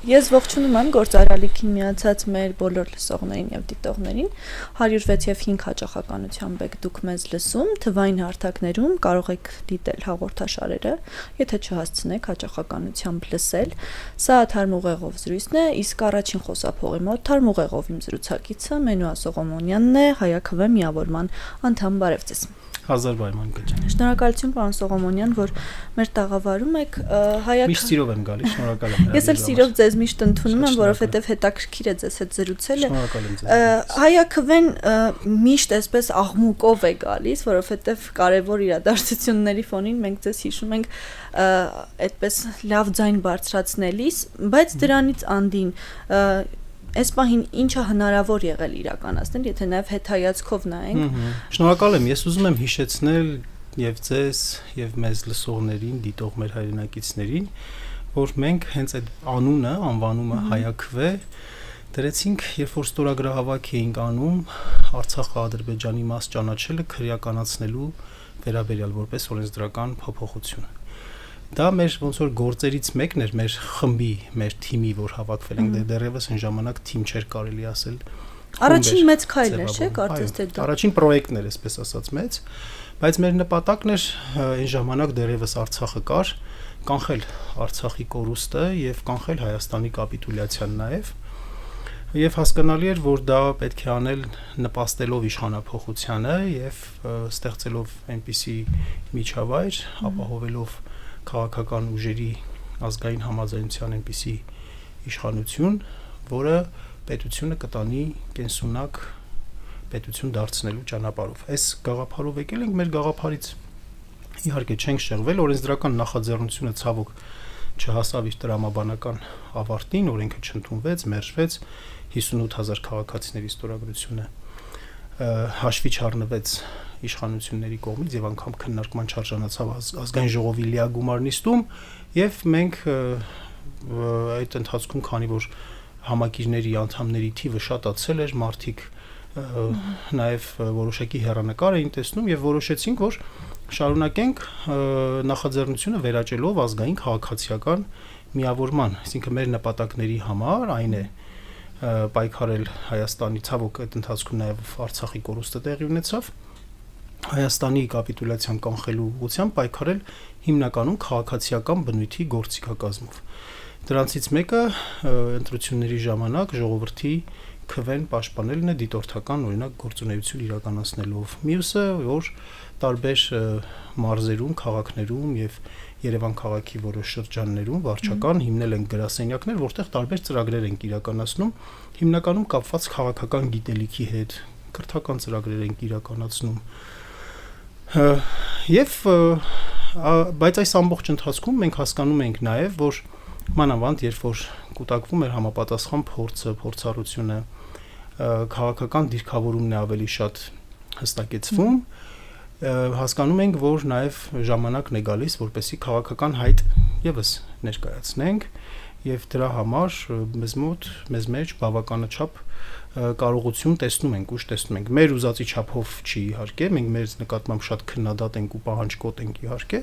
Ես ողջունում եմ գործարարիքին միացած մեր բոլոր լսողներին եւ դիտողներին 106 եւ 5 հաճախականությամբ եք դուք մեզ լսում թվային հարթակներում կարող եք դիտել հաղորդաշարերը եթե չհասցնեք հաճախականությամբ լսել սա թարմուղեղով զրույցն է իսկ առաջին խոսափողի մոտ թարմուղեղով իմ զրուցակիցը Մենուա Սողոմոնյանն է Հայաքվե միավորման անդամ բարև ձեզ Հազար պայման կջան։ Շնորհակալություն պարոն Սողոմոնյան, որ մեր տաղավարում եք Միշտ սիրով եմ գալիս, շնորհակալ եմ։ Ես էլ սիրով ձեզ միշտ ընդունում եմ, որովհետև հետաքրքիր է ձեզ հետ զրուցելը։ Շնորհակալ եմ ձեզ։ Հայաքվեն միշտ այսպես աղմուկով է գալիս, որովհետև կարևոր իրադարձությունների ֆոնին մենք ձեզ հիշում ենք այդպես լավ ձայն բարձրացնելիս, բայց դրանից անդին Այս պահին ինչը հնարավոր եղել իրականացնել, եթե նաև հետայացքով նայենք։ Շնորհակալ եմ, ես ուզում եմ հիշեցնել եւ ձեզ եւ մեզ լսողներին, դիտող մեր հայրենակիցներին, որ մենք հենց այդ անվանումը Հայաքվե դրեցինք, երբ որ ստորագրահավաք էինք անում Արցախը Ադրբեջանի մաս ճանաչելը քրեականացնելու վերաբերյալ որպես օրենսդրական փոփոխություն։ Դա մեր ոնց որ գործերից մեկն էր մեր խմբի, մեր թիմի, որ հավաքվել ենք, դեռևս այն ժամանակ թիմ չէր կարելի ասել։ Առաջին մեծ քայլն էր, չէ՞, կարծես թե դա։ Առաջին պրոյեկտն էր, այսպես ասած, մեծ, բայց մեր նպատակն էր այն ժամանակ դեռևս Արցախը կար, կանխել Արցախի կորուստը եւ կանխել Հայաստանի կապիտուլյացիան նաեւ։ Եվ հասկանալի էր, որ դա պետք է անել նպաստելով իշխանափոխությանը եւ ստեղծելով այնպիսի միջավայր, ապահովելով քաղաքական ուժերի ազգային համաձայնության այնպիսի իշխանություն, որը պետությունը կտանի կենսունակ պետություն դարձնելու ճանապարհով։ Այս գաղափարով եկել ենք մեր գաղափարից իհարկե չենք շեղվել, օրենսդրական նախաձեռնությունը ցավոք չհասավ իր տրամաբանական ավարտին, օրենքը չընդունվեց, մերժվեց 58000 քաղաքացիների ստորագրությունը հաշվի չառնվեց իշխանությունների կողմից եւ անգամ քննարկման չարժանացավ ազգային ժողովի լիագումար նիստում եւ մենք այդ ընթացքում քանի որ համակիրների անդամների թիվը շատացել էր մարդիկ նաեւ որոշակի հեռանկար էին տեսնում եւ որոշեցինք որ շարունակենք նախաձեռնությունը վերաճելով ազգային քաղաքացիական միավորման, այսինքն մեր նպատակների համար այն է պայքարել Հայաստանի ցավոք այդ ընթացքում նաեւ Արցախի կորուստը տեղի ունեցավ Հայաստանի կապիտուլյացիան կանխելու ուղղությամբ պայքարել հիմնականում քաղաքացիական բնույթի գործիքակազմով դրանցից մեկը ընտրությունների ժամանակ ժողովրդի քվեն պաշտպանելն է դիտորդական օրինակ գործունեություն իրականացնելով մյուսը որ տարբեր մարզերում քաղաքներում եւ Երևան քաղաքի որոշ շրջաններում վարչական հիմնել են գրասենյակներ, որտեղ տարբեր ծրագրեր են իրականացնում, հիմնականում կապված քաղաքական գիտելիքի հետ, կրթական ծրագրեր են իրականացնում։ Եվ բայց այս ամբողջ ընթացքում մենք հասկանում ենք նաև, որ մանավանդ երբ որ կուտակվում էր համապատասխան փորձառությունը, քաղաքական դիրքավորումն է ավելի շատ հստակեցվում հասկանում ենք, որ նաև ժամանակն է գալիս, որպեսզի քաղաքական հայտ եւս ներկայացնենք եւ դրա համար մեզ մեջ բավականաչափ կարողություն տեսնում ենք, ուժ տեսնում ենք։ Մեր ուզածի չափով չի իհարկե, մենք մեր նկատմամբ շատ քննադատ ենք ու պահանջկոտ ենք իհարկե,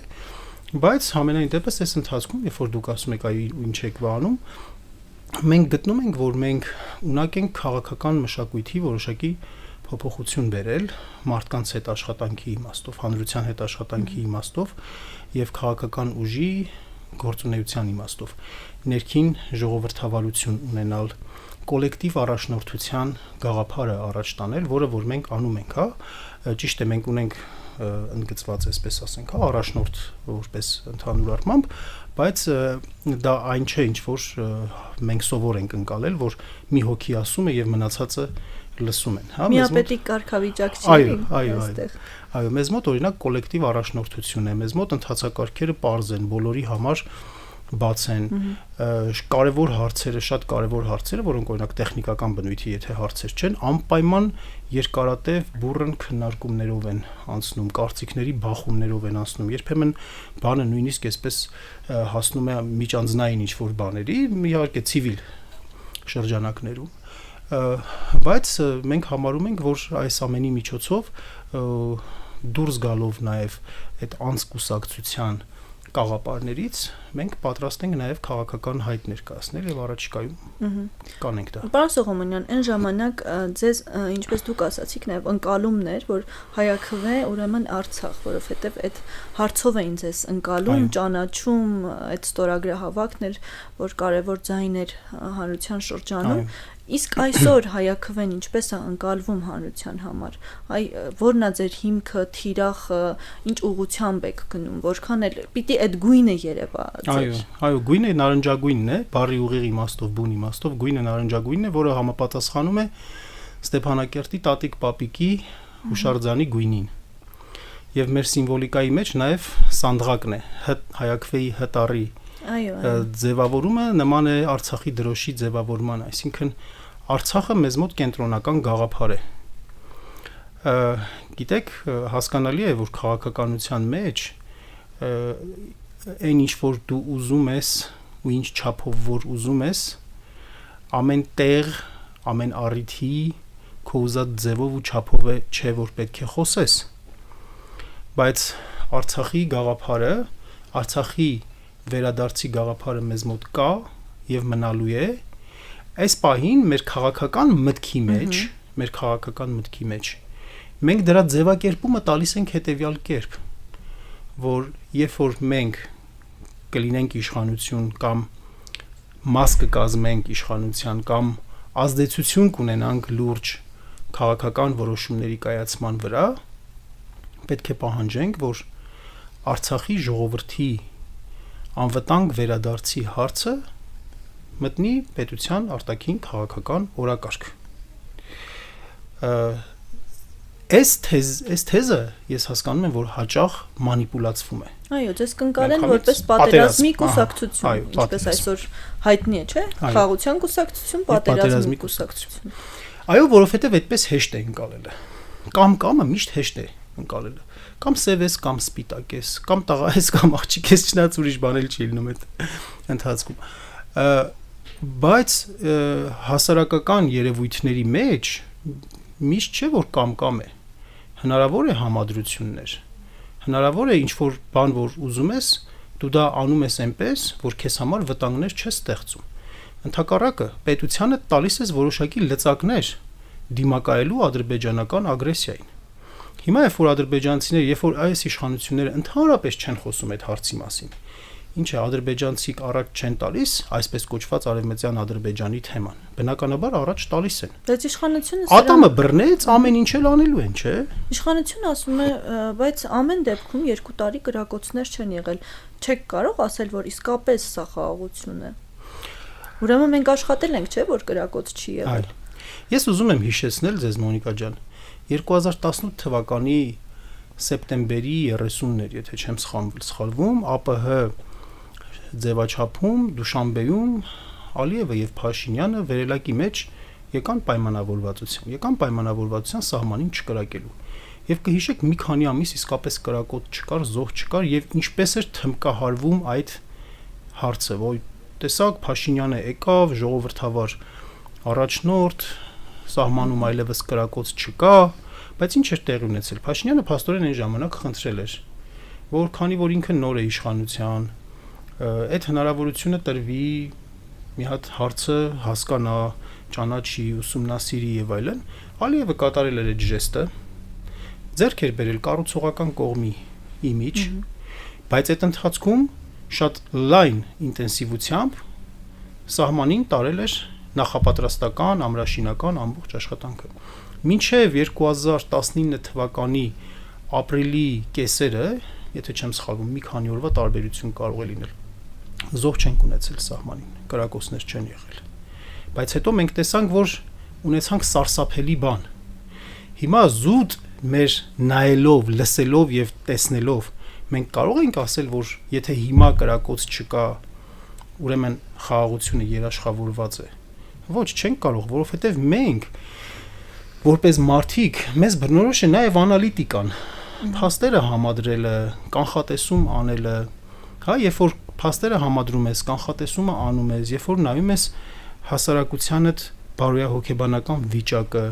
բայց համենայն դեպս այս ընթացքում, երբ որ դուք ասում եք այ ինչ եք վանում, մենք գտնում ենք, որ մենք ունակ ենք քաղաքական մշակույթի որոշակի փոփոխություն բերել մարդկանց հետ աշխատանքի իմաստով, հանրության հետ աշխատանքի իմաստով եւ քաղաքական ուժի գործունեության իմաստով ներքին ժողովրդավարություն ունենալ կոլեկտիվ առաջնորդության գաղափարը առաջ տանել, որը որ մենք անում ենք, հա, ճիշտ է մենք ունենք ընդգծված այսպես ասենք, հա, առաջնորդ որպես ընդհանուր առմամբ, բայց դա այն չէ, ինչ որ մենք սովոր ենք ընկալել, որ մի հոգի ասում է եւ մնացածը լսում են, հա, միապետիկ կարգավիճակ չի այստեղ։ Այո, մեզ մոտ օրինակ կոլեկտիվ առաջնորդություն է, մեզ մոտ ընթացակարգերը པարզ են, բոլորի համար բաց են, կարևոր հարցերը, շատ կարևոր հարցերը, որոնք օրինակ տեխնիկական բնույթի եթե հարցեր չեն, անպայման երկարատև բուրըն քննարկումներով են անցնում, կարծիքների բախումներով են անցնում, երբեմն բանը նույնիսկ այսպես հասնում է միջանձնային ինչ-որ բաների, իհարկե ցիվիլ շրջանակներում բայց մենք համարում ենք, որ այս ամենի միջոցով դուրս գալով նաև այդ անցկուսակցության կաղապարներից մենք պատրաստ ենք նաև քաղաքական հայտ ներկայացնել եւ առաջիկայում կանենք դա։ Պարոն Սողոմոնյան, այն ժամանակ ձեզ ինչպես դուք ասացիք նաև ընկալումներ, որ հայաքվե ուրեմն Արցախ, որովհետեւ այդ հարցով էին ձեզ ընկալում, ճանաչում, այդ ստորագրահավաքն էր, որ կարևոր ձայն էր հանրության շրջանում։ Իսկ այսօր հայաքվեն ինչպես է ընկալվում հանրության համար, որն է ձեր հիմքը, թիրախը, ինչ ուղղությամբ եք գնում, որքան էլ պիտի այդ գույնը երևա ձեր։ Այո, գույնը նարնջագույնն է, բառի ուղիղ իմաստով, բուն իմաստով գույնը նարնջագույնն է, որը համապատասխանում է Ստեփանակերտի տատիկ պապիկի հուշարձանի գույնին։ Եվ մեր սիմվոլիկայի մեջ նաև սանդղակն է, հայաքվեի հտարի ձևավորումը նման է Արցախի դրոշի ձևավորման, այսինքն Արցախը մեզ մոտ կենտրոնական գաղափար է։ Գիտեք, հասկանալի է, որ քաղաքականության մեջ այն ինչ որ դու ուզում ես ու ինչ չափով որ ուզում ես, ամեն տեղ, ամեն առիթի քո ուզած ձևով ու չափով է չէ որ պետք է խոսես։ Բայց Արցախի գաղափարը, Արցախի վերադարձի գաղափարը մեզ մոտ կա եւ մնալու է այս պահին մեր քաղաքական մտքի մեջ մենք դրա ձևակերպումը տալիս ենք հետեւյալ կերպ, որ երբ որ մենք կլինենք իշխանություն կամ մաս կկազմենք իշխանության կամ ազդեցություն կունենանք լուրջ քաղաքական որոշումների կայացման վրա, պետք է պահանջենք, որ Արցախի ժողովրդի անվտանգ վերադարձի հարցը մտնի պետության արտաքին քաղաքական օրակարգ։ Այս թեզը ես հասկանում եմ, որ հաճախ մանիպուլացվում է։ Այո, ձեզ կընկալեն որպես պատերազմի կուսակցություն, ինչպես այսօր հայտնի է, չէ՞։ Խաղաղության կուսակցություն, պատերազմի կուսակցություն։ Այո, որովհետև այդպես հեշտ է ընկալելը։ Կամը միշտ հեշտ է ընկալելը։ Կամ սև ես, կամ սպիտակ ես, կամ տղա ես, կամ աղջիկ ես, չնայած ուրիշ բան էլ չի լինում այդ ընթացքում։ Բայց հասարակական երևույթների մեջ միշտ չէ որ կամ է։ Հնարավոր է համադրություններ։ Հնարավոր է ինչ-որ բան որ ուզում ես, դու դա անում ես այնպես, որ քեզ համար վտանգներ չես ստեղծում։ Ընդհակառակը պետությանը տալիս ես որոշակի լծակներ դիմակայելու ադրբեջանական ագրեսիային։ Հիմա երբ որ ադրբեջանցիները, երբ որ այս իշխանությունները ընդհանրապես չեն խոսում այդ հարցի մասին, ինչ է ադրբեջանցիք առաջ չեն տալիս, այսպես կոչված արևմտյան Ադրբեջանի թեման։ Բնականաբար առաջ տալիս են։ Բայց իշխանությունը ատամը բռնեց, ամեն ինչ էլ անելու են, չէ՞։ Իշխանությունը ասում է, բայց ամեն դեպքում 2 տարի կրակոցներ չեն եղել։ Չեք կարող ասել, որ իսկապես սա խաղաղություն է։ Ուրեմն մենք աշխատել ենք, չէ՞, որ կրակոց չի եղել։ Ես ուզում եմ հիշեցնել ձեզ Մոնիկա ջան, 2018 թվականի սեպտեմբերի 30-ն էր, եթե չեմ սխալվում, ԱՊՀ ձևաչափում Դուշանբեում Ալիևը եւ Փաշինյանը վերելակի մեջ եկան պայմանավորվածության սահմանին չկրակելու։ Եվ կհիշեք մի քանի ամիս իսկապես կրակոտ չկար, զոհ չկար եւ ինչպես էր թմկահարվում այդ հարցը, որ տեսակ Փաշինյանը եկավ, ժողովրդավար առաջնորդ, սահմանում այլևս կրակոց չկա, բայց ինչ էր տեղի ունեցել։ Փաշինյանը փաստորեն այն ժամանակ խնդրել էր, որ քանի որ ինքը նոր է իշխանության, այդ հնարավորությունը տրվի մի հատ հարցը հասկանա, ճանաչի, ուսումնասիրի եւ այլն, Ալիևը կատարել էր այդ ժեստը, ձեռք էր բերել կառուցողական կողմի իմիջ, բայց այդ ընթացքում շատ լայն ինտենսիվությամբ սահմանին տարել էր նախապատրաստական, ամրաշինական ամբողջ աշխատանքը։ Մինչև 2019 թվականի ապրիլի կեսերը, եթե չեմ սխալվում, մի քանի օրվա տարբերություն կարող է լինել։ Զոհ չենք ունեցել սահմանին, կրակոցներ չեն եղել։ Բայց հետո մենք տեսանք, որ ունեցանք սարսափելի բան։ Հիմա զուտ մեր նայելով, լսելով եւ տեսնելով մենք կարող ենք ասել, որ եթե հիմա կրակոց չկա, ուրեմն խաղաղությունը երաշխավորված է։ Ոչ, չենք կարող, որովհետեւ մենք որպես մարդիկ մեզ բնորոշ է նաեւ անալիտիկան, փաստերը համադրելը, կանխատեսում անելը, հա, երբ որ փաստերը համադրում ես, կանխատեսումը անում ես, երբ որ նայում ես հասարակությանդ բարոյահոգեբանական վիճակը,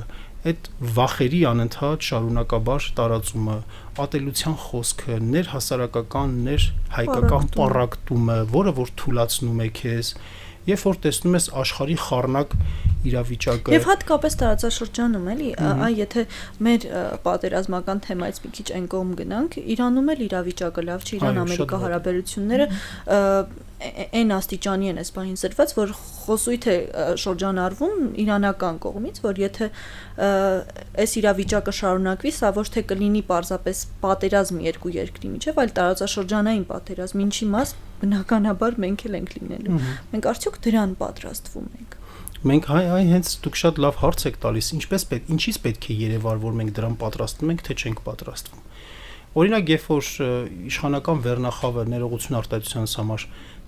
այդ վախերի անընդհատ շարունակաբար տարածումը, ատելության խոսքը, ներհասարակական, ներհայկական պառակտումը, որը որ թուլացնում է քեզ, երբ որ տեսնում ես աշխարհի խառնակ իրավիճակը Եվ հատկապես տարածաշրջանում էլի, եթե մեր պատերազմական թեմայից մի քիչ այն կողմ գնանք, Իրանում էլ իրավիճակը լավ չի, Իրան-Ամերիկա հարաբերությունները այն աստիճանի են այս պահին սրված, որ խոսույթ է շրջանառվում իրանական կողմից, որ եթե այս իրավիճակը շարունակվի, սա ոչ թե կլինի պարզապես պատերազմ երկու երկրի միջև, այլ տարածաշրջանային պատերազմ, ինչի մաս բնականաբար մենք էլ ենք լինելու։ Մենք արդյոք դրան պատրաստվում ենք։ Մենք հենց դուք շատ լավ հարց եք տալիս, ինչից պետք է երևար, որ մենք դրան պատրաստվում ենք, թե չենք պատրաստվում։ Օրինակ, երբ որ իշխանական վերնախավը ներողություն արտադրության համար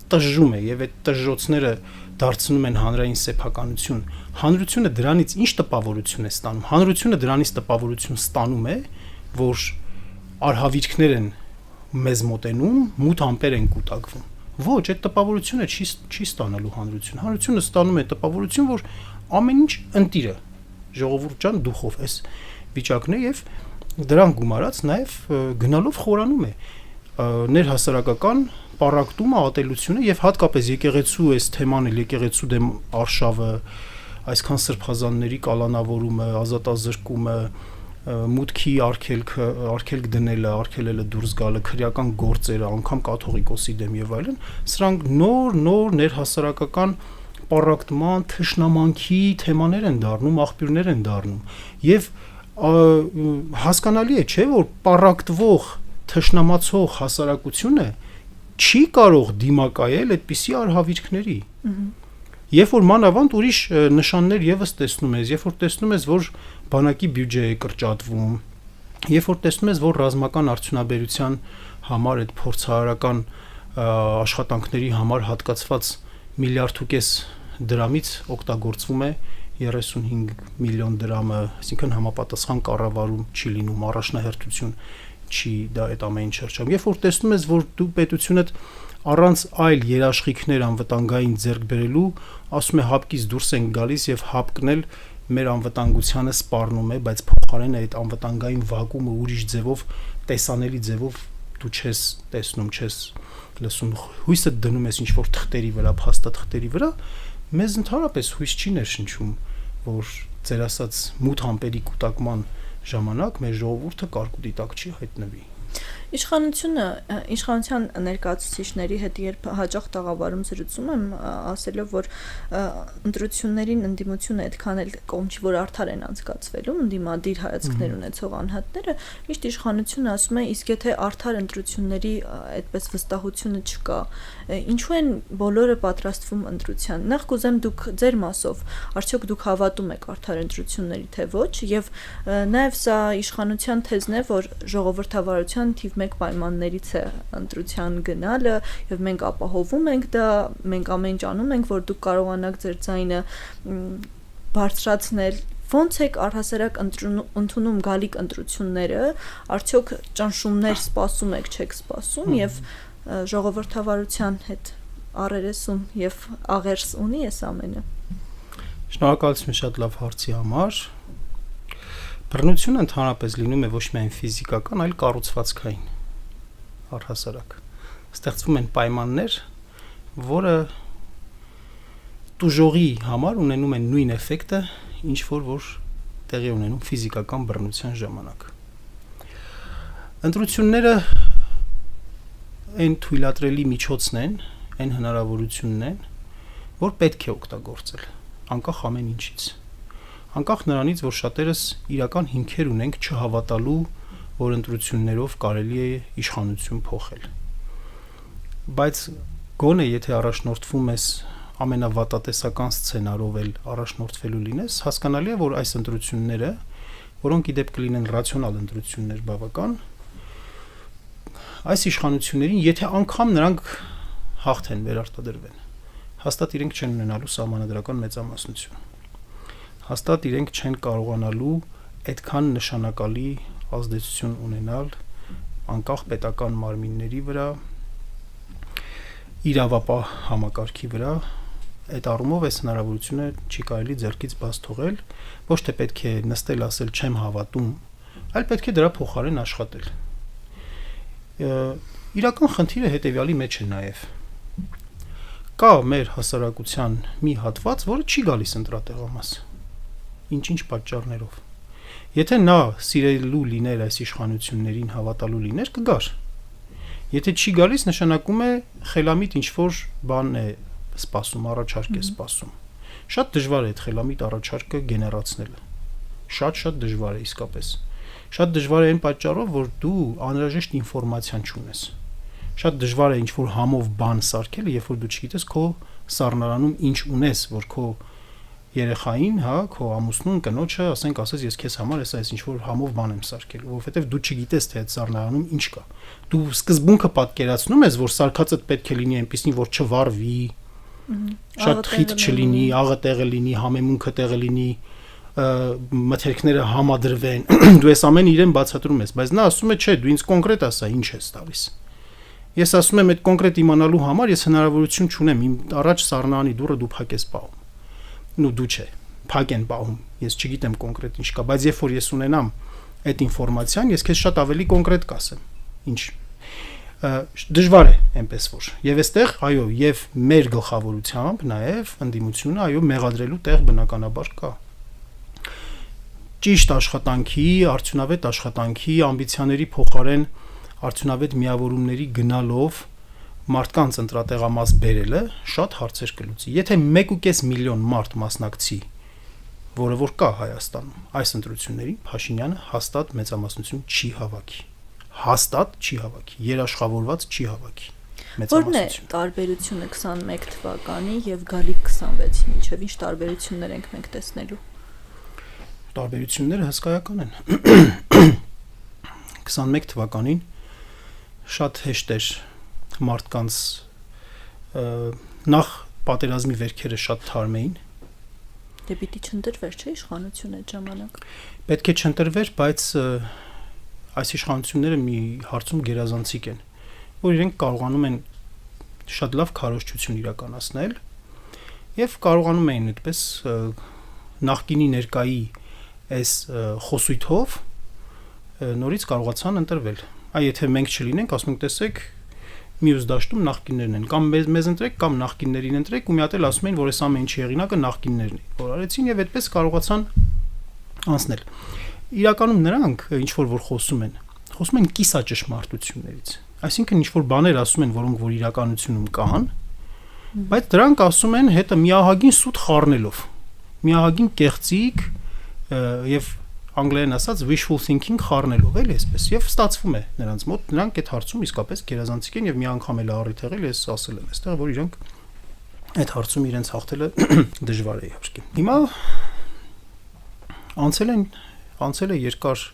տժժում է եւ այդ տժժոցները դարձնում են հանրային սեփականություն, հանրությունը դրանից ինչ տպավորություն է ստանում։ Հանրությունը դրանից տպավորություն ստանում է, որ արհավիրքներ են մեզ մոտենում, մութ ամպեր են կուտակվում։ Ոչ, այդ տպավորությունը չի ստանալու հանրությունը։ Հանրությունը ստանում է տպավորություն, որ ամեն ինչ ընտիր է, ժողովուրդ ջան, դուխով էս վիճակն է եւ դրան գումարած նաեւ գնալով խորանում է ներհասարակական պառակտումը, ատելությունը եւ հատկապես եկեղեցու այս թեման էլ եկեղեցու դեմ արշավը, այսքան սրբազանների կալանավորումը, ազատազրկումը, մուտքի արգելք դնելը, արգելելը դուրս գալը, քրեական գործերը, անգամ կաթողիկոսի դեմ եւ այլն, սրանք նոր ներհասարակական պառակտման, թշնամանքի թեմաներ են դառնում, աղբյուրներ են դառնում եւ հասկանալի է, չէ՞, որ պառակտվող, թշնամացող հասարակությունը չի կարող դիմակայել այդպիսի արհավիրքների։ Երբ որ մանավանդ ուրիշ նշաններ եւս տեսնում ես, երբ որ տեսնում ես, որ բանակի բյուջե է կրճատվում, երբ որ տեսնում ես, որ ռազմական արդյունաբերության համար այդ փորձարարական աշխատանքների համար հատկացված 1.5 միլիարդ դրամից օգտագործվում է 35 միլիոն դրամը, այսինքն համապատասխան կառավարում չի լինում, առաջնահերթություն չի դա այդ ամեն ինչ չեմ։ Երբ որ տեսնում ես, որ դու պետությունդ առանց այլ երաշխիքներ անվտանգային ձեռք բերելու, ասում է հապկից դուրս են գալիս եւ հապկն էլ մեր անվտանգությանը սպառնում է, բայց փոխարենը այդ անվտանգային վակուումը ուրիշ ձևով, տեսանելի ձևով դու չես տեսնում, չես լսում, հույսը դնում ես ինչ-որ թղթերի վրա, փաստաթղթերի վրա, մեզ ընդհանրապես հույս չի ներշնչում, որ ձեր ասած մութ ամպերի կուտակման ժամանակ մեր ժողովուրդը կարկուտի տակ չի հայտնվի։ Իշխանության ներկայացուցիչների հետ երբ հաճախ տաղավարում զրուցում եմ, ասելով, որ ընտրություններին ընդդիմությունը այդքան էլ կողմ չի, որ արդար են անցկացվելու, ընդդիմադիր հայացքներ ունեցող անհատները, միշտ իշխանությունը ասում է, իսկ եթե արդար ընտրությունների այդպես վստահությունը չկա, ինչու են բոլորը պատրաստվում ընտրության։ Նախ կուզեմ դուք ձեր մասով, արդյոք դուք հավատում եք արդար ընտրությունների թե ոչ, եւ նաեւ սա իշխանության թեզն է, որ ժողովրդավարության թիվ 1 պայմաններից է ընտրության գնալը եւ մենք ապահովում ենք դա, մենք ամեն ինչ անում ենք, որ դուք կարողանաք ձեր ձայնը բարձրացնել։ Ոնց եք առհասարակ ընդունում գալիք ընտրությունները, արդյոք ճնշումներ սպասում եք, չեք սպասում եւ ժողովրդավարության հետ առերեսում եւ աղերս ունի այս ամենը։ Շնորհակալություն շատ լավ հարցի համար։ Բռնությունը ընդհանրապես լինում է ոչ միայն ֆիզիկական, այլ կառուցվածքային առհասարակ։ Ստեղծվում են պայմաններ, որը տուժողի համար ունենում են նույն էֆեկտը, ինչ որ տեղի ունենում ֆիզիկական բռնության ժամանակ։ Ընտրությունները այն թույլատրելի միջոցն են, այն հնարավորությունն են, որ պետք է օգտագործել, անկախ ամեն ինչից։ Անկախ նրանից, որ շատերս իրական հիմքեր ունենք չհավատալու, որ ընտրություններով կարելի է իշխանություն փոխել։ Բայց գոնե եթե առաջնորդվում ես ամենավատատեսական սցենարով էլ առաջնորդվելու լինես, հասկանալի է, որ այս ընտրությունները, որոնք ի դեպ կլինեն ռացիոնալ ընտրություններ բավական, այս իշխանություններին, եթե անգամ նրանք հաղթեն, վերարտադրվեն, հաստատ իրենք չեն ունենալու սահմանադրական մեծամասնություն։ Հաստատ իրենք չեն կարողանալու այդքան նշանակալի ազդեցություն ունենալ անկախ պետական մարմինների վրա, իրավապահ համակարգի վրա, այդ առումով այս հնարավորությունը չի կարելի ձեռքից բաց թողել, ոչ թե պետք է նստել ասել չեմ հավատում, այլ պետք է դրա փոխարեն աշխատել։ Իրական խնդիրը հետևյալի մեջ է նաև։ Կա մեր հասարակության մի հատված, որը չի գալիս ընտրատեղամաս։ Ինչ-ինչ պատճառներով։ Եթե նա սիրելու լիներ այս իշխանություններին, հավատալու լիներ, կգար։ Եթե չի գալիս, նշանակում է խելամիտ ինչ-որ բան է սպասում, առաջարկ է սպասում։ Շատ դժվար է այդ խելամիտ առաջարկը գեներացնելը։ Շատ դժվար է իսկապես։ Շատ դժվար է այն պատճառով, որ դու անհրաժեշտ ինֆորմացիան չունես։ Շատ դժվար է ինչ-որ համով բան սարքելը, երբ որ դու չգիտես քո սառնարանում ինչ ունես, որ քո երեխային, հա, քո ամուսնուն, կնոջը, ասենք, ասես ես քեզ համար այս ինչ-որ համով բան եմ սարքել, որովհետև դու չգիտես թե այդ սառնարանում ինչ կա։ Դու սկզբունքը պատկերացնում ես, որ սարքածը պետք է լինի այնպեսին, որ չվառվի, շատ խիտ չլինի, աղը տեղը լինի, համեմունքը տեղը լինի, մթերքները համադրվեն, դու ես ամեն իրեն բացատրում ես, բայց նա ասում է, չէ, դու ինձ կոնկրետ ասա, ինչ ես տալիս։ Ես ասում եմ, այդ կոնկրետ իմանալու համար ես հնարավորություն չունեմ, իմ առաջ սառնարանի դուռը դու փակ ես պահում։ Նու դու չէ, փակ են պահում, ես չգիտեմ կոնկրետ ինչ կա, բայց երբ որ ես ունենամ այդ ինֆորմացիան, ես քեզ շատ ավելի կոնկրետ կասեմ։ Ինչ դժվար է այնպես որ։ Եվ այստեղ, այո, եւ մեր գլխավորությամբ նաեւ ընդդիմությունը, այո, մեղադրելու տեղ բնականաբար կա։ Ճիշտ աշխատանքի, արդյունավետ աշխատանքի, ամբիցիաների փոխարեն արդյունավետ միավորումների գնալով մարդկանց ընտրատեղամաս բերելը շատ հարցեր կլուծի։ Եթե 1.5 միլիոն մարդ մասնակցի, որը որ կա Հայաստանում, այս ընտրություններին Փաշինյանը հաստատ մեծամասնություն չի հավաքի։ Հաստատ չի հավաքի, երաշխավորված չի հավաքի։ Որն է տարբերությունը 21 թվականի եւ գալիք 26-ի միջև, ինչ տարբերություններ ենք մենք տեսնելու։ Տարբերությունները հսկայական են։ 21 թվականին շատ հեշտ էր մարդկանց նախ պատերազմի վերքերը շատ թարմ էին։ Դե պիտի չընտրվեր, չէ՞ իշխանությունը այդ ժամանակ։ Պետք է չընտրվեր, բայց այս իշխանությունները մի հարցում գերազանցիկ են, որ իրենք կարողանում են շատ լավ քարոզչություն իրականացնել եւ կարողանում էին այդպես նախկինի ներկայի այս խոսույթով նորից կարողացան ընտրվել։ Այ եթե մենք չլինենք, ասում ենք, տեսեք, մյուս դաշտում նախկիններն են, կամ մեզ ընտրեք, կամ նախկիններին ընտրեք, ու մի հատ էլ ասում են, որ այս ամեն ինչի հեղինակը նախկիններն են, որ արեցին եւ այդպես կարողացան անցնել։ Իրականում նրանք ինչ որ խոսում են կիսաճշմարտություններից։ Այսինքն ինչ որ բաներ ասում են, որոնք որ իրականությունում կան, բայց դրանք ասում են հետը միահագին սուտ խառնելով, միահագին կեղծիկ եւ անգլերեն ասած wishful thinking խառնելով, էլի այսպես, եւ ստացվում է նրանց մոտ, նրանք այդ հարցում իսկապես գերազանցիկ են եւ մի անգամ էլ առիթ եղել, ես ասել եմ այստեղ, որ իրանք այդ հարցում իրենց հաղթելը դժվար է իհարկե։ Հիմա անցել է երկար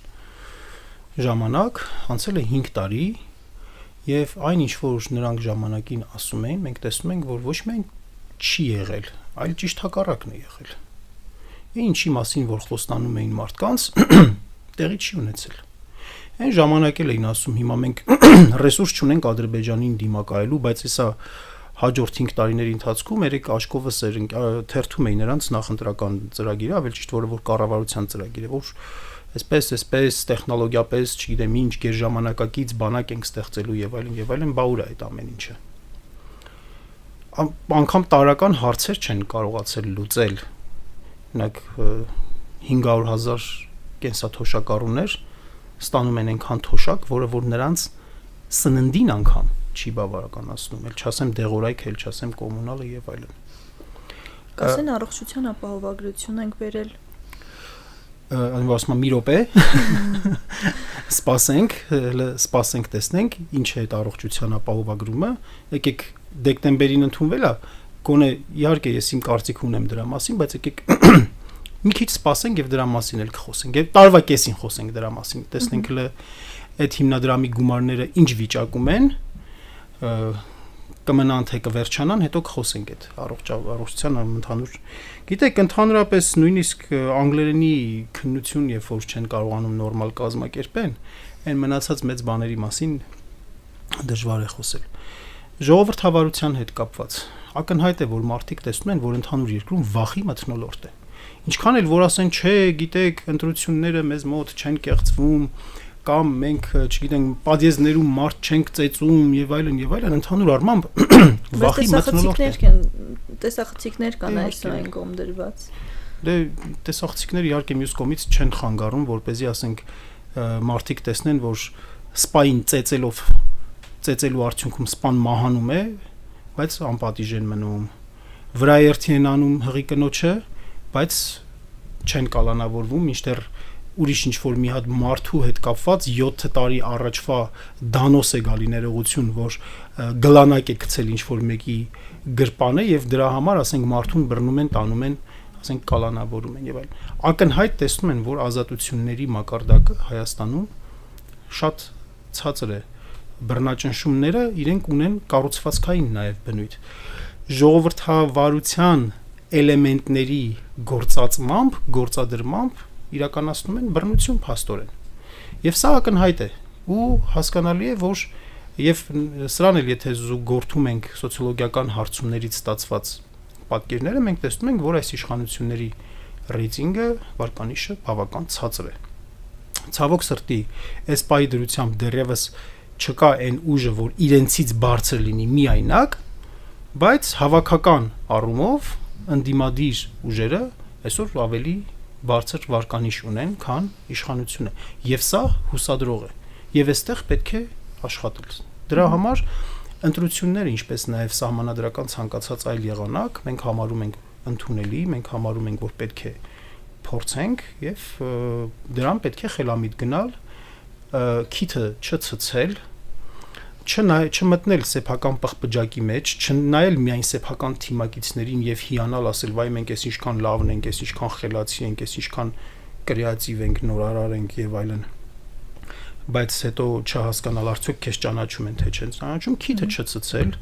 ժամանակ, անցել է 5 տարի եւ այն ինչ որ նրանք ժամանակին ասում էին, մենք տեսնում ենք, որ ոչ միայն չի եղել, այլ ճիշտ հակառակն է եղել։ Ինչի մասին որ խոստանում էին մարդկանց, տեղի չի ունեցել։ Այն ժամանակ էլ էին ասում, հիմա մենք ռեսուրս չունենք Ադրբեջանին դիմակայելու, բայց հեսա հաջորդ 5 տարիների ընթացքում երեք աշկովս թերթում էին նրանց նախընտրական ծրագիրը, ավելի ճիշտ որ կառավարության ծրագիրը, որ այսպես տեխնոլոգիապես, չգիտեմ ինչ, գերժամանակակից բանակ ենք ստեղծելու եւ այլն, բա ուր է այդ ամեն ինչը։ Անկամ տարական հարցեր չեն կարողացել լուծել։ Օրինակ 500,000 կենսաթոշակառուներ ստանում են այնքան թոշակ, որը որ նրանց սննդին անգամ չի բավականացնում, էլ չասեմ դեղորայք, էլ չասեմ կոմունալը եւ այլն։ Կասեն առողջության ապահովագրություն ենք վերել։ Ասում եմ մի րոպե։ Սպասենք, տեսնենք ինչ է այդ առողջության ապահովագրումը։ Եկեք դեկտեմբերին ընդունվել է, գոնե իհարկե ես իմ կարծիք ունեմ դրա մասին, բայց եկեք մի քիչ սպասենք եւ դրա մասին էլ կխոսենք։ Եվ տարվա կեսին խոսենք դրա մասին։ Տեսնենք հələ այդ հիմնադրամի գումարները ինչ վիճակում են, կմնան թե կվերջանան, հետո կխոսենք այդ առողջության ընդհանուր։ Գիտեք, ընդհանրապես նույնիսկ անգլերենի քննություն, երբ որ չեն կարողանում նորմալ կազմակերպեն, այն մնացած մեծ բաների մասին դժվար է խոսել։ Ժողովրդավարության հետ կապված ակնհայտ է, որ մարդիկ տեսնում են, որ ընդհանուր երկրում վախի մթնոլորտ է։ Ինչքան էլ որ ասեն, չէ, գիտեք, ընտրությունները մեզ մոտ չեն կեղծվում, կամ մենք, չգիտենք, պատիեզներում մարդ չենք ծեծում եւ այլն, ընդհանուր առմամբ վախի մթնոլորտ է։ Տեսախցիկներ կան այն կողմ դրված։ Դե տեսախցիկները իհարկե մյուս կողմից չեն խանգարում, որպեսզի ասենք մարդիկ տեսնեն, որ սպային ծեծելու արդյունքում սպան մահանում է, բայց անպատիժ են մնում։ Վրաերթի են անում հղի կնոջը, բայց չեն կալանավորվում, մինչդեռ ուրիշ ինչ-որ մի հատ մարդու հետ կապված 7 տարի առաջվա դանոս է գալի ներողություն, որ գլանակ է գցել ինչ-որ մեկի գրպանը եւ դրա համար, ասենք, մարդուն բռնում են, տանում են, ասենք, կալանավորում են եւ այլն։ Ակնհայտ տեսնում են, որ ազատությունների մակարդակը Հայաստանում շատ ցածր է։ Բռնաճնշումները իրենք ունեն կառուցվածքային նաեւ բնույթ։ Ժողովրդավարության էլեմենտների գործադրմամբ իրականացնում են բռնություն փաստորեն։ Եվ սա ակնհայտ է ու հասկանալի է, որ եւ սրան էլ եթե զուգորդում ենք սոցիոլոգիական հարցումներից ստացված պատկերները, մենք տեսնում ենք, որ այս իշխանությունների ռեյտինգը, վարկանիշը բավական ցածր է։ Ցավոք սրտի, այս պահի դրությամբ դեռևս չկա այն ուժը, որ իրենցից բարձր լինի միայնակ, բայց հավաքական առումով ընդդիմադիր ուժերը այսօր ավելի բարձր վարկանիշ ունեն, քան իշխանությունը, եւ սա հուսադրող է, եւ այստեղ պետք է աշխատել։ Դրա համար ընտրությունները, ինչպես նաեւ սահմանադրական ցանկացած այլ եղանակ, մենք համարում ենք ընդունելի, մենք համարում ենք, որ պետք է փորձենք եւ դրան պետք է խելամիտ գնալ, քիթը չցցել, չմտնել սեփական պղպջակի մեջ, չնայել միայն սեփական թիմակիցներին եւ հիանալ ասել, վայ մենք էս ինչքան լավն ենք, էս ինչքան խելացի ենք, էս ինչքան կրեատիվ ենք, նորարար ենք եւ այլն։ Բայց հետո չհասկանալ արդյոք քեզ ճանաչում են թե չեն ճանաչում, քիթը չցցել,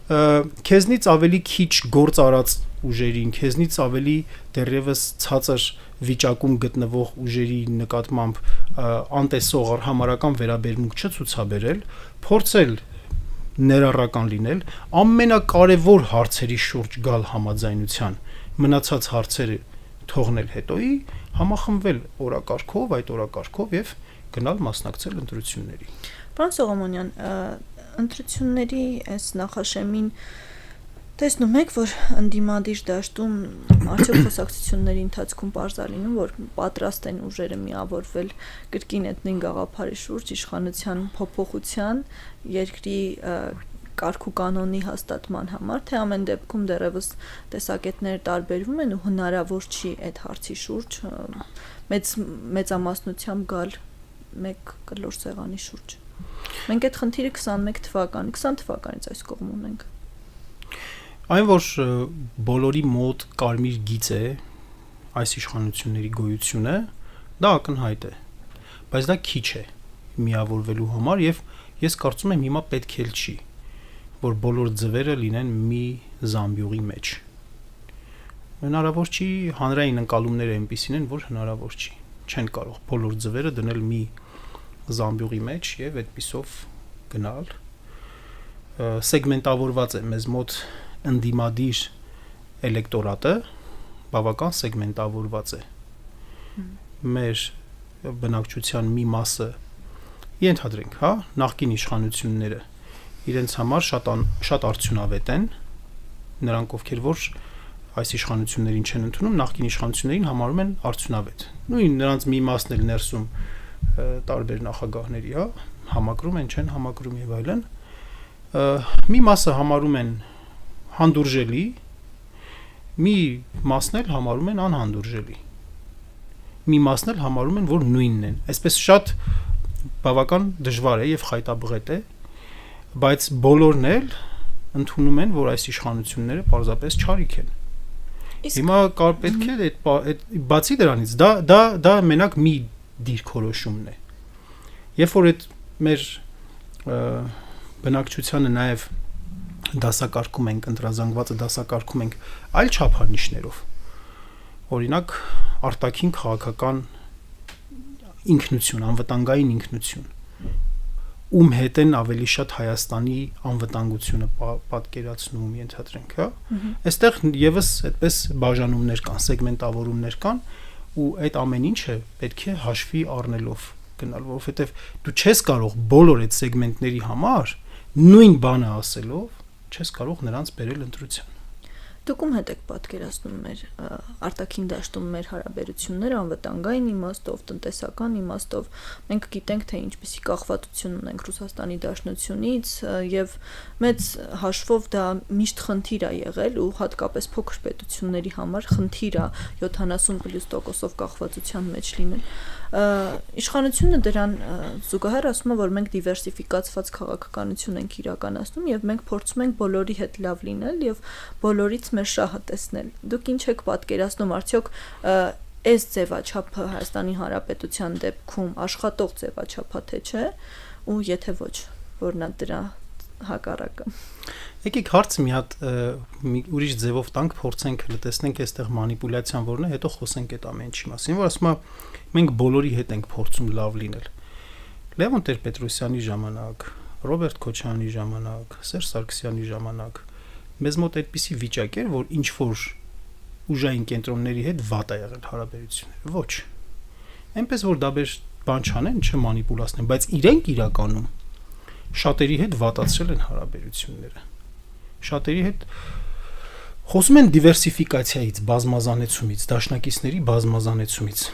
քեզնից ավելի քիչ գործ արած ուժերին, քեզնից ավելի դեռևս ցածր վիճակում գտնվող ուժերի նկատմամբ անտեսող համարական վերաբերմունք չցուցաբերել, փորձել ներառական լինել, ամենակարևոր հարցերի շուրջ գալ համաձայնության, մնացած հարցերը թողնել հետոյի, համախմբվել օրակարգով, այդ օրակարգով եւ գնալ մասնակցել ընտրությունների։ Պարոն Սողոմոնյան, ընտրությունների այս նախաշեմին տեսնում եք, որ ընդդիմադիր դաշտում արդյոք խոսակցությունների ընթացքում պարզալինում, որ պատրաստ են ուժերը միավորվել կրկին էթնիկ գաղափարի շուրջ իշխանության փոփոխության, երկրի կարգ ու կանոնի հաստատման համար, թե ամեն դեպքում դեռևս տեսակետները տարբերվում են ու հնարավոր չի այդ հարցի շուրջ մեծամասնությամբ գալ մեկ կլոր սեղանի շուրջ։ Մենք այդ խնդիրը 20 թվականից այս կողմ ունենք։ Այն, որ բոլորի մոտ կարմիր գիծ է այս իշխանությունների գոյությունը, դա ակնհայտ է, բայց դա քիչ է միավորվելու համար եւ ես կարծում եմ հիմա պետք էլ չի, որ բոլոր ձվերը լինեն մի զամբյուղի մեջ։ Հնարավոր չի, հանրային ընկալումները այնպիսին են, որ հնարավոր չի։ Չեն կարող բոլոր ձվերը դնել մի զամբյուղի մեջ եւ այդպիսով գնալ։ Սեգմենտավորված է մեզ մոտ ընդդիմադիր էլեկտորատը, բավական սեգմենտավորված է։ Մեր բնակչության մի մասը, ենթադրենք, հա, նախկին իշխանությունները իրենց համար շատ արդյունավետ են, նրանք ովքեր որ այս իշխանություններին չեն ընդունում, նախկին իշխանություններին համարում են արդյունավետ։ Նույն նրանց մի մասն էլ ներսում տարբեր նախագահների, հա, համակրում են, չեն համակրում եւ այլն։ Մի մասը համարում են հանդուրժելի, մի մասն էլ համարում են անհանդուրժելի։ Մի մասն էլ համարում են, որ նույնն են։ Այսպես շատ բավական դժվար է եւ խայտաբղետ է, բայց բոլորն էլ ընդունում են, որ այս իշխանությունները պարզապես չարիք են։ Հիմա պետք է այդ բացի դրանից դա մենակ մի դիրքորոշումն է։ Երբ որ այդ մեր բնակչությանը նաև դասակարգում ենք, ընտրազանգվածը դասակարգում ենք այլ չափանիշներով, օրինակ արտաքին քաղաքական ինքնություն, անվտանգային ինքնություն, ում հետ են ավելի շատ Հայաստանի անվտանգությունը պատկերացնում, ենթադրենք, հա։ Այստեղ եւս այդպես բաժանումներ կան, սեգմենտավորումներ կան, ու այդ ամեն ինչը պետք է հաշվի առնելով գնալ, որովհետեւ դու չես կարող բոլոր այդ սեգմենտների համար նույն բանը ասելով չես կարող նրանց բերել ընտրության։ Դուք ում հետ եք պատկերացնում մեր արտաքին դաշտում մեր հարաբերությունները անվտանգային իմաստով, տնտեսական իմաստով։ Մենք գիտենք, թե ինչպիսի կախվածություն ունենք Ռուսաստանի Դաշնությունից եւ մեծ հաշվով դա միշտ խնդիր է եղել ու հատկապես փոքր պետությունների համար խնդիր է 70+% կախվածության մեջ լինել։ Իշխանությունը դրան զուգահեռ ասում է, որ մենք դիվերսիֆիկացված քաղաքականություն ենք իրականացնում եւ մենք փորձում ենք բոլորի հետ լավ լինել եւ բոլորից մեր շահը տեսնել։ Դուք ինչ եք պատկերացնում, արդյոք այս ձևաչափը Հայաստանի Հանրապետության դեպքում աշխատող ձևաչափա թե չէ, ու եթե ոչ, որն է դրա հակառակը։ Եկեք հարցը մի հատ ուրիշ ձևով տանք, փորձենք լտեսնենք այստեղ մանիպուլյացիան որն է, հետո խոսենք այդ ամեն ինչի մասին, որ ասում է մենք բոլորի հետ ենք փորձում լավ լինել։ Լևոն Տեր-Պետրոսյանի ժամանակ, Ռոբերտ Քոչարյանի ժամանակ, Սերժ Սարգսյանի ժամանակ մեզ մոտ այդպիսի վիճակ էր, որ ինչ որ ուժային կենտրոնների հետ վատ է եղել հարաբերությունները։ Ոչ։ Այնպես որ դա բան չանեն, չմանիպուլացնեն, բայց իրենք իրականում շատերի հետ վատացրել են հարաբերությունները։ Շատերի հետ խոսում են դիվերսիֆիկացիայից, բազմազանեցումից, դաշնակիցների բազմազանեցումից։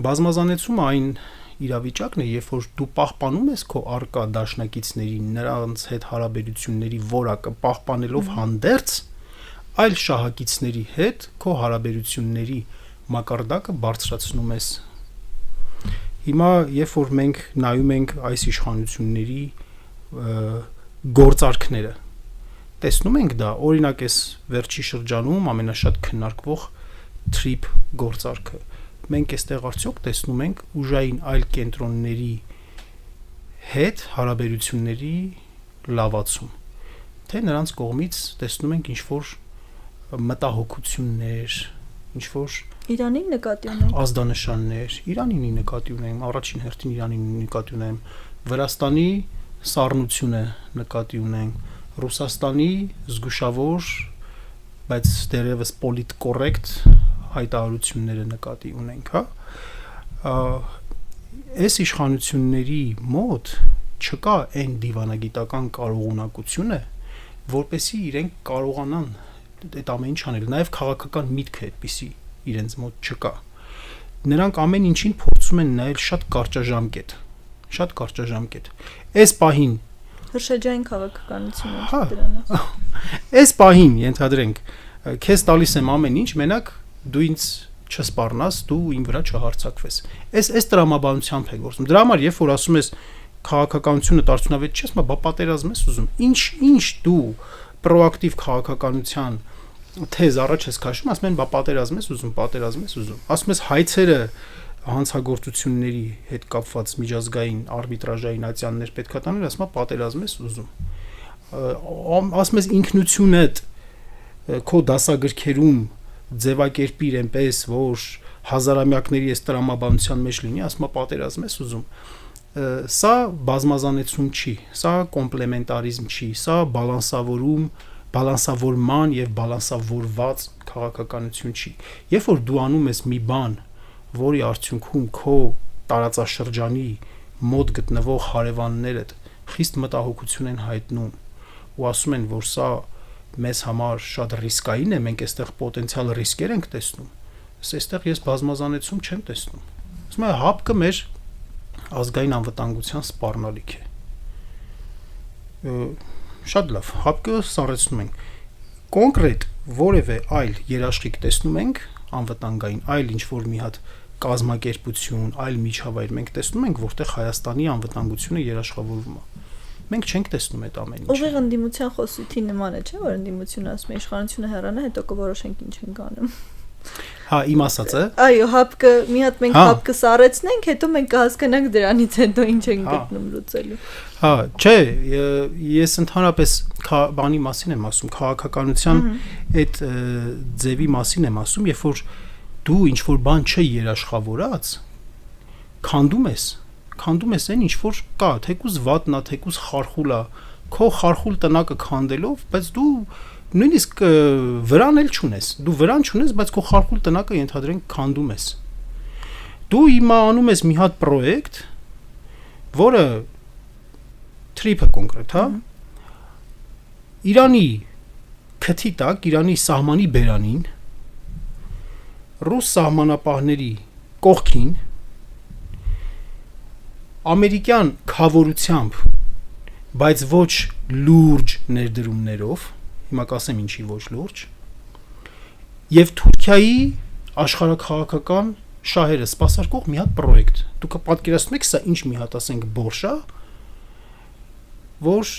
Բազմազանեցումը այն իրավիճակն է, երբ որ դու պահպանում ես քո արկա դաշնակիցների, նրանց հետ հարաբերությունների որակը պահպանելով հանդերձ այլ շահակիցների հետ քո հարաբերությունների մակարդակը բարձրացնում ես։ Հիմա երբ որ մենք նայում ենք այս իշխանությունների գործարքները, տեսնում ենք դա, օրինակ այս վերջի շրջանում ամենաշատ քննարկվող TRIP գործարքը։ Մենք այստեղ արդյոք տեսնում ենք ուժային այլ կենտրոնների հետ հարաբերությունների լավացում, թե նրանց կողմից տեսնում ենք ինչ-որ մտահոգություններ, ինչ-որ Իրանին նկատի ունենք ազդանշաններ, Իրանինի նկատի ունենք, առաջին հերթին Իրանինի նկատի ունենք, Վրաստանի սառնությունը նկատի ունենք, Ռուսաստանի զգուշավոր, բայց դեռևս պոլիտկորեկտ հայտարարությունները նկատի ունենք, հա։ Այս իշխանությունների մոտ չկա այն դիվանագիտական կարողունակությունը, որպեսզի իրենք կարողանան այդ ամեն ինչ անել, նաև քաղաքական միտքը այդպիսի իրենց մոտ չկա։ Նրանք ամեն ինչին փորձում են նայել շատ կարճաժամկետ։ Այս պահին հրշեջային քաղաքականությունը հա, դրանից։ Այս պահին ենթադրենք, քեզ տալիս եմ ամեն ինչ, մենակ դու ինձ չսպառնաս, դու իմ վրա չհարցակվես։ Այս տրամաբանությամբ է գործում։ Դրա համար երբ որ ասում ես քաղաքականությունը արդյունավետ չէ, ասում բա պատերազմ ես ուզում։ Ինչ դու պրոակտիվ քաղաքականության թեզ առաջ ես քաշում, ասում են բա պատերազմ ես ուզում։ Ասում ես հայցերը հանցագործությունների հետ կապված միջազգային արբիտրաժային ատյաններ պետք է տանել, ասում պատերազմ ես ուզում։ Ասում ես ինքնությունդ քո դասագրքերում ձևակերպիր այնպես, որ հազարամյակների այս տրամաբանության մեջ լինի, ասում պատերազմ ես ուզում։ Սա բազմազանեցում չի, սա կոմպլեմենտարիզմ չի, սա բալանսավորման եւ բալանսավորված քաղաքականություն չի։ Երբ որ դու անում ես մի բան, որի արդյունքում քո տարածաշրջանի մոտ գտնվող հարևաններդ խիստ մտահոգություն են հայտնում ու ասում են, որ սա մեզ համար շատ ռիսկային է, մենք այստեղ պոտենցիալ ռիսկեր ենք տեսնում, այստեղ ես բազմազանեցում չեմ տեսնում։ Ասում եմ, հապկը մեր ազգային անվտանգության սպառնալիք է։ Շատ լավ, հապկը սառեցնում ենք։ Կոնկրետ որևէ այլ երաշխիք տեսնում ենք անվտանգային, այլ ինչ-որ մի հատ կազմակերպություն, այլ միջավայր մենք տեսնում ենք, որտեղ Հայաստանի անվտանգությունը երաշխավորվում է։ Մենք չենք տեսնում այդ ամեն ինչը։ Ուղիղ ընդդիմության խոսույթի նման է, չէ՞, որ ընդդիմությունը ասում է իշխանությունը հեռանա, հետո կորոշենք ինչ ենք անում։ Հա, իմ ասածը։ Այո, հապկը մի հատ մենք հապկը սառեցնենք, հետո մենք կհասկանանք դրանից հետո ինչ ենք գտնում լուծելու։ Հա, չէ, ես ընդհանրապես բանի մասին եմ ասում, քաղաքականության այդ ձևի մասին եմ ասում, երբ որ դու ինչ որ բան չի երաշխավորած, քանդում ես, քանդում ես այն ինչ որ կա, թեկուզ վատնա, թեկուզ խարխուլա, քո խարխուլ տնակը քանդելով, բայց դու նույնիսկ վրան էլ չունես, դու վրան չունես, բայց քո խարխուլ տնակը ենթադրենք քանդում ես։ Դու հիմա անում ես մի հատ պրոյեկտ, որը trip-ը կոնկրետ, հա, Իրանի քթի տակ, Իրանի սահմանի բերանին, ռուս սահմանապահների կողքին ամերիկյան խավորությամբ, բայց ոչ լուրջ ներդրումներով, հիմա կասեմ ինչի ոչ լուրջ, եւ Թուրքիայի աշխարհաքաղաքական շահերը սպասարկող մի հատ պրոյեկտ։ Դուք պատկերացնում եք, սա ինչ մի հատ ասենք բորշ է, որ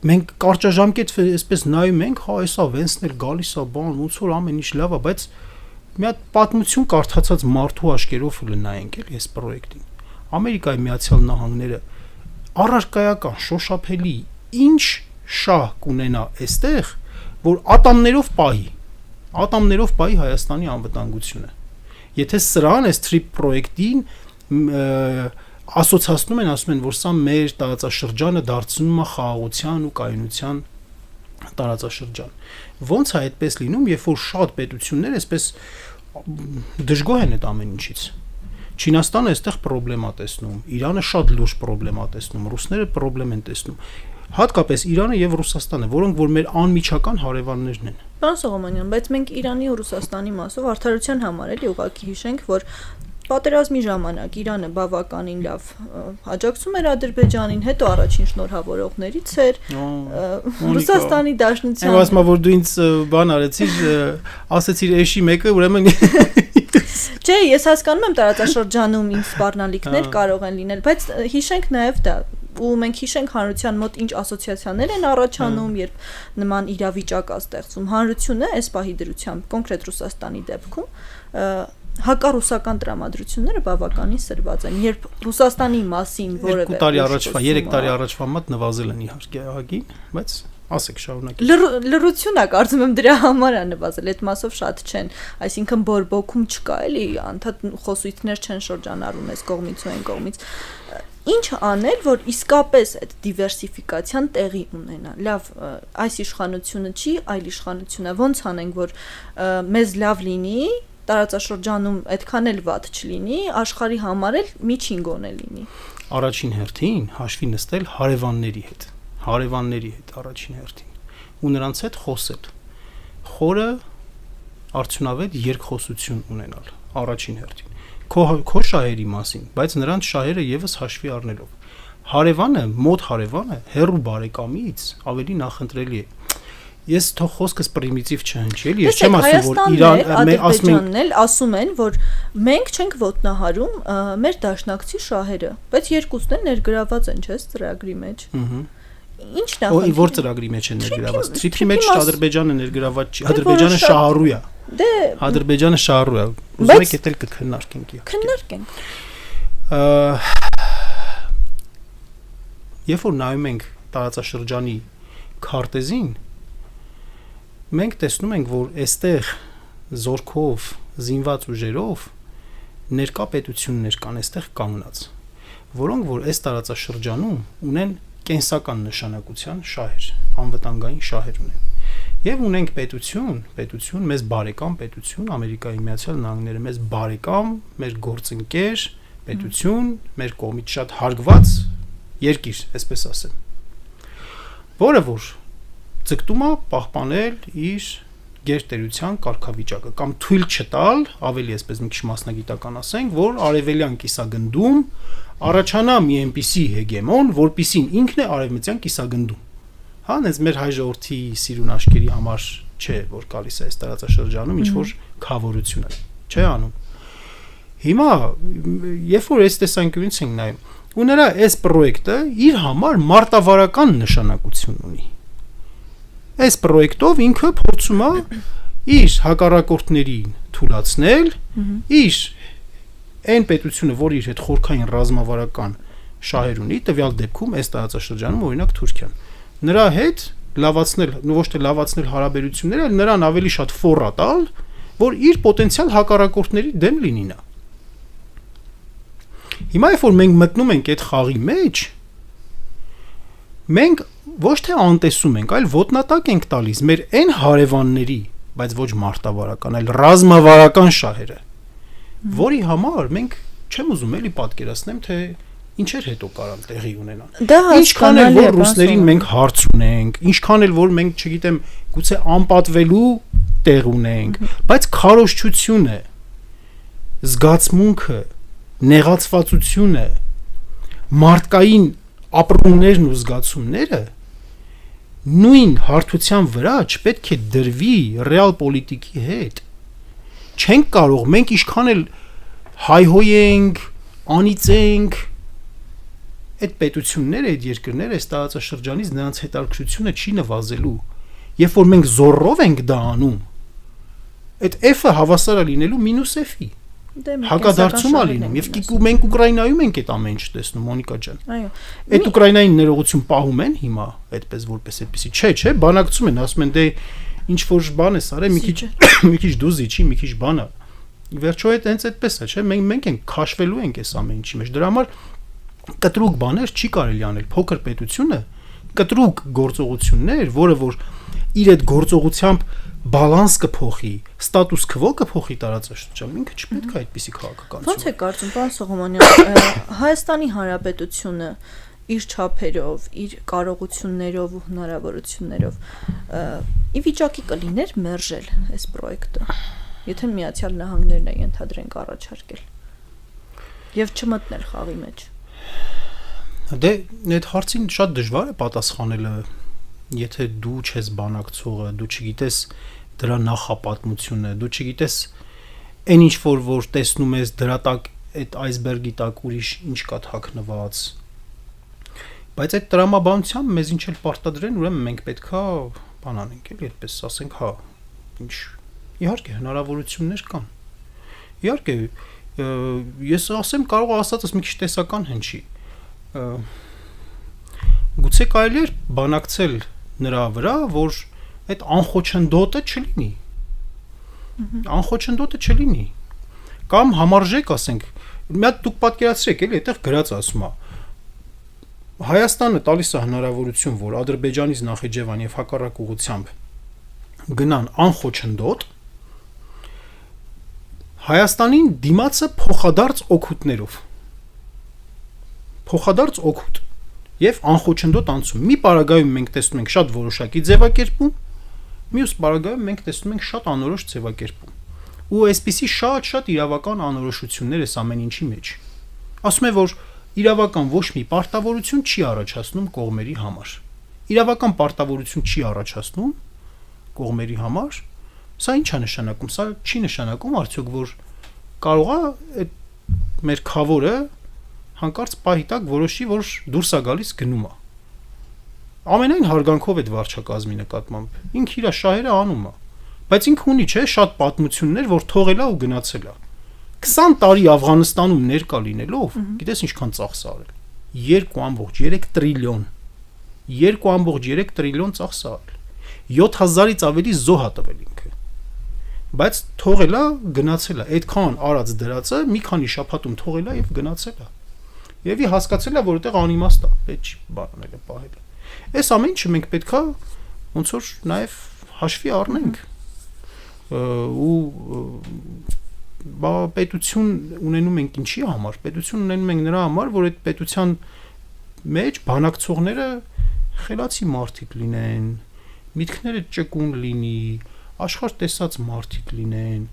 մենք կարճաժամկետ այսպես նայում ենք, հա, էսա վենսն էլ գալիս է, բան, ոնց որ ամեն ինչ լավ է, բայց մի հատ պատմություն կարդացած մարդու աշկերով լնայենք էլ այս պրոյեկտին։ Ամերիկայի Միացյալ Նահանգները առարկայական շոշափելի ինչ շահ կունենա այստեղ, որ ատամներով պահի Հայաստանի անվտանգությունը։ Եթե սրան այս trip պրոյեկտին ասոցացնում են, ասում են, որ սա մեր տարածաշրջանը դարձնում է խաղաղության ու կայունության տարածաշրջան։ Ոնց է այդպես լինում, երբ որ շատ պետություններ այսպես դժգոհ են այդ ամեն ինչից։ Չինաստանը այստեղ պրոբլեմա տեսնում, Իրանը շատ լուրջ պրոբլեմա տեսնում, ռուսները պրոբլեմ են տեսնում։ Հատկապես Իրանը եւ Ռուսաստանը, որոնք որ մեր անմիջական հարևաններն են։ Պարոն Սողոմոնյան, բայց մենք Իրանի ու Ռուսաստանի մասով արդարության համար էլի ուղղակի հիշենք, որ պատերազմի ժամանակ Իրանը բավականին լավ աջակցում էր Ադրբեջանին, հետո առաջին շնորհավորողներից էր Ռուսաստանի Դաշնության։ Ասում եմ, որ դու ինձ բան արեցիր, ասեցիր էշի մեկը, ուրեմն Չէ, ես հասկանում եմ տարածաշրջանում ինչ սպառնալիքներ կարող են լինել, բայց հիշենք նաև դա, ու մենք հիշենք հանրության մոտ ինչ ասոցիացիաներ են առաջանում, երբ նման իրավիճակ է ստեղծում։ Հանրությունը այս պահի դրությամբ, կոնկրետ Ռուսաստանի դեպքում, հակառուսական տրամադրությունները բավականին սրված են, երբ Ռուսաստանի մասին որևէ 2 տարի առաջվա, 3 տարի առաջվա մոտ նվազել են իհարկե ահագին, բայց ասեք շարունակեք։ Լրությունն է, կարծում եմ դրա համար է նվազել, այդ մասով շատ չեն, այսինքն բորբոքում չկա, էլի, անդադ խոսույթներ չեն շրջանառում այս կողմից ու այն կողմից։ Ինչ անել, որ իսկապես այդ դիվերսիֆիկացիան տեղի ունենա։ Լավ, այս իշխանությունը չի, այլ իշխանություն է։ Ոնց անենք, որ մեզ լավ լինի, տարածաշրջանում այդքան էլ վատ չլինի, աշխարհի համար էլ միջին գոնե լինի։ Առաջին հերթին հաշվի նստել հարևանների հետ առաջին հերթին ու նրանց հետ խոսել, խորը արդյունավետ երկխոսություն ունենալ առաջին հերթին քո շահերի մասին, բայց նրանց շահերը եւս հաշվի առնելով։ Հարևանը, մոտ հարևանը, հեռու բարեկամից ավելի նախընտրելի է։ Ես թող խոսքս պրիմիտիվ չհնչի, էլի, ես չեմ ասում, որ Ադրբեջանն էլ ասում են, որ մենք չենք ոտնահարում մեր դաշնակցի շահերը, բայց երկուսն էլ ներգրաված են, չէ՞, ծրագրի մեջ։ Ինչն է։ Որ ծրագրի մեջ են ներգրաված։ Trip-ի մեջ Ադրբեջանը ներգրաված չի, Ադրբեջանը շահառու է։ Դե Ադրբեջանը շահառու է։ Ուզում եք դել կքննարկենք։ Քննարկենք։ Երբ որ նայում ենք տարածաշրջանի քարտեզին, մենք տեսնում ենք, որ այստեղ զորքով, զինված ուժերով ներկա պետություններ կան այստեղ կանգնած, որոնք որ այս տարածաշրջանում ունեն կենսական նշանակության շահեր, անվտանգային շահեր ունեն։ Եվ ունենք պետություն, մեզ բարեկամ պետություն, Ամերիկայի Միացյալ Նահանգները մեզ բարեկամ, մեր գործընկեր պետություն, մեր կողմից շատ հարգված երկիր, այսպես ասեմ, որը որ ձգտում է պահպանել իր գերտերության կարգավիճակը կամ թույլ չտալ, ավելի այսպես մի քիչ մասնագիտական ասենք, որ արևելյան կիսագնդում առաջանա մի այնպիսի հեգեմոն, որպիսին ինքն է արևմտյան կիսագնդում։ Հա, այնպես մեր հայ ժողովրդի սիրուն աշկերի համար չէ, որ գալիս է այս տարածաշրջանում ինչ որ խավորություն է, չէ անում։ Հիմա, երբ որ այս տեսանկյունից ենք նայում, ու նրա այս պրոյեկտը իր համար մարտավարական նշանակություն ունի։ Այս պրոյեկտով ինքը փորձում է իր հակառակորդներին թույլաtsնել, իր այն պետությունը, որ իր հետ խորքային ռազմավարական շահեր ունի, տվյալ դեպքում այս տարածաշրջանում օրինակ Թուրքիան, նրա հետ լավացնել, ոչ թե լավացնել հարաբերությունները, այլ նրան ավելի շատ ֆորա տալ, որ իր պոտենցիալ հակառակորդների դեմ լինի նա։ Հիմա երբ որ մենք մտնում ենք այդ խաղի մեջ, մենք ոչ թե անտեսում ենք, այլ ոտնատակ ենք տալիս մեր այն հարևանների, բայց ոչ մարտավարական, այլ ռազմավարական շահերը, որի համար մենք չեմ ուզում էլի պատկերացնեմ, թե ինչեր հետո կարան տեղի ունենան։ Ինչքան էլ որ ռուսներին մենք հարց ունենք, ինչքան էլ որ մենք, չգիտեմ, գուցե անպատվելու տեղ ունենք, բայց քարոզչությունը, զգացմունքը, նեղացվածությունը, մարդկային ապրումներն ու զգացումները նույն հարթության վրա չպետք է դրվի ռեալ պոլիտիկի հետ։ Չենք կարող, մենք ինչքան էլ հայհոյենք, անիծենք, այդ պետությունները, այդ երկրները, այս տարածաշրջանից նրանց հետաքրքրությունը չի նվազելու։ Երբ որ մենք զորով ենք դա անում, այդ F-ը հավասար է լինելու մինուս F-ի։ Հակադարձում է լինում, եւ մենք Ուկրաինայում ենք այդ ամեն ինչ տեսնում, Մոնիկա ջան։ Այո։ Այդ Ուկրաինային ներողություն պահում են հիմա, այդպես որպես այդպեսի։ Չէ, բանակցում են, ասում են դե ինչ որ բան է սարել, մի քիչ դու զիջի, մի քիչ բանա։ Վերջո այդ հենց այդպես է, չէ՞, մենք ենք քաշվելու ենք այս ամեն ինչի մեջ։ Դրա համար կտրուկ բաներ չի կարելի անել։ Փոքր պետությունը կտրուկ գործողություններ, որը որ իր այդ գործողությամբ բալանս կփոխի, ստատուս քվո կփոխի տարածաշրջանում, ինքը չպետք է այդպիսի քաղաքականություն։ Ո՞նց է կարծում, պարոն Սողոմոնյան, Հայաստանի Հանրապետությունը իր չափերով, իր կարողություններով ու հնարավորություններով ի վիճակի կլիներ մերժել այս պրոյեկտը, եթե Միացյալ Նահանգներն է ենթադրենք առաջարկել եւ չմտնել խաղի մեջ։ Դե այդ հարցին շատ դժվար է պատասխանելը, եթե դու չես բանակցողը, դու չգիտես դրա նախապատմությունը, դու չգիտես այն ինչ որ տեսնում ես դրա տակ այդ այսբերգի տակ ուրիշ ինչ կա թաքնված։ Բայց այդ տրամաբանությամբ մեզ ինչ էլ պարտադրեն, ուրեմն մենք պետքա բան անենք, էլի այդպես ասենք, հա, ինչ իհարկե հնարավորություններ կան։ Իհարկե ես ասեմ, կարող ասածս մի քիչ տեսական հնչի։ Գուցե կարելի է բանակցել նրա վրա, որ այդ անխոչնդոտը չլինի։ Անխոչնդոտը չլինի։ Կամ համարժեք ասենք, մի հատ դուք պատկերացրեք, էլի այդտեղ գրած ասում է։ Հայաստանը տալիս է հնարավորություն, որ Ադրբեջանից Նախիջևան եւ հակառակ ուղղությամբ գնան անխոչնդոտ, Հայաստանին դիմացը փոխադարձ օգուտներով։ Փոխադարձ օգուտ եւ անխոչնդոտ անցում։ Մի պարագայում մենք տեսնում ենք շատ որոշակի ձևակերպում, մյուս պարագայում մենք տեսնում ենք շատ անորոշ ձևակերպում։ Ու այսպիսի շատ իրավական անորոշություններ է ամեն ինչի մեջ։ Ասում է, որ իրավական ոչ մի պարտավորություն չի առաջացնում կողմերի համար։ Իրավական պարտավորություն չի առաջացնում կողմերի համար։ Սա ինչ է նշանակում։ Սա չի նշանակում արդյոք, որ կարող է այդ մեր խավորը հանկարծ պահի տակ որոշի, որ դուրս է գալիս գնում է։ Ամենայն հարգանքով այդ վարչակազմի նկատմամբ ինքը իր շահերը անում է, բայց ինքը ունի չէ շատ պատմություններ, որ թողել է ու գնացել է։ 20 տարի Աֆղանստանում ներկա լինելով, գիտես ինչքան ծախս է արել։ 2.3 տրիլիոն։ 2.3 տրիլիոն ծախս է արել։ 7000-ից ավելի զոհ է տվել ինքը։ Բայց թողել է, գնացել է։ Այդքան արած դրածը մի քանի շաբաթում թողել է եւ գնացել է։ Եվ հասկացել է, որ այդտեղ անիմաստ է, պետք չի բանել է պահել։ Այս ամեն ինչը մենք պետքա ոնց որ նաև հաշվի առնենք։ Ու պետություն ունենում ենք ինչի համար։ Պետություն ունենում ենք նրա համար, որ այդ պետության մեջ բանակցողները խելացի մարդիկ լինեն, միտքները ճկուն լինի, աշխարհ տեսած մարդիկ լինեն,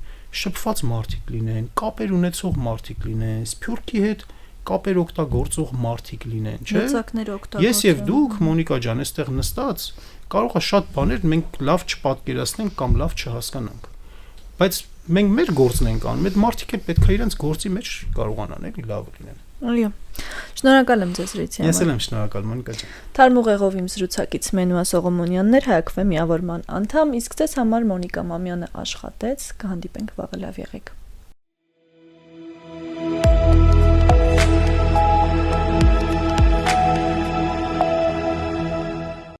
շփված մարդիկ լինեն, կապեր ունեցող մարդիկ լինեն, սփյուռքի հետ կապեր օգտագործող մարդիկ լինեն, չէ՞։ Ես եւ դուք, Մոնիկա ջան, այստեղ նստած կարող է շատ բաներ մենք լավ չպատկերացնենք կամ լավ չհասկանանք։ Բայց մենք մեր գործն ենք անում, այդ մարդիկ էլ պետք է իրենց գործի մեջ կարողանան էլի լավ լինեն։ Այո։ Շնորհակալ եմ ձեզ զրույցի համար։ Ես էլ եմ շնորհակալ, Մոնիկա ջան։ Թարմուղեղով իմ զրուցակից Մենուա Սողոմոնյանն էր, Հայ Միավորման անդամ, իսկ ձեզ համար Մոնիկա Մամյանը աշխատեց, կհանդիպենք վաղը, լավ եղեք։